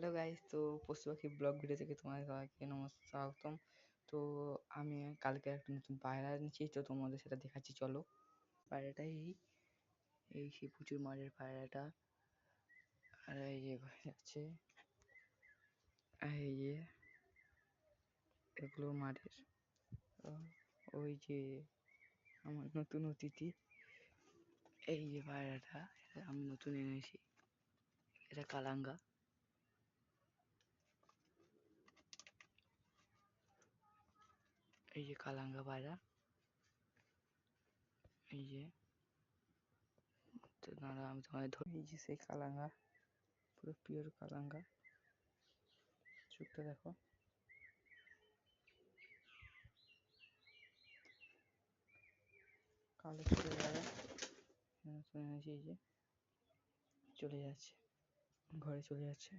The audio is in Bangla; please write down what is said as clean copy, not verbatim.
হ্যালো গাইস, তো পশু পাখি ব্লগ ভিডিও থেকে তোমাদের সবাইকে স্বাগতম। তো আমি কালকে একটা নতুন পায়রা এনেছি, তো তোমাদের সেটা দেখাচ্ছি। চলো, পায়রাটা এই সেই প্রচুর মাঠের পায়রাটা। আর এই যে যাচ্ছে, এই যে এগুলো মাঠের। ওই যে আমার নতুন অতিথি, এই যে পায়রাটা, এটা আমি নতুন এনেছি। এটা কালাঙ্গা। এই যে কালাঙ্গা পায়রা, এই যে তো দাঁড়া আমি তোমাদের ধরি। এই যে সেই কালাঙ্গা, পুরো পিওর কালাঙ্গা। চোখটা দেখো, কালো চলে যাবে। এই যে চলে যাচ্ছে, ঘরে চলে যাচ্ছে।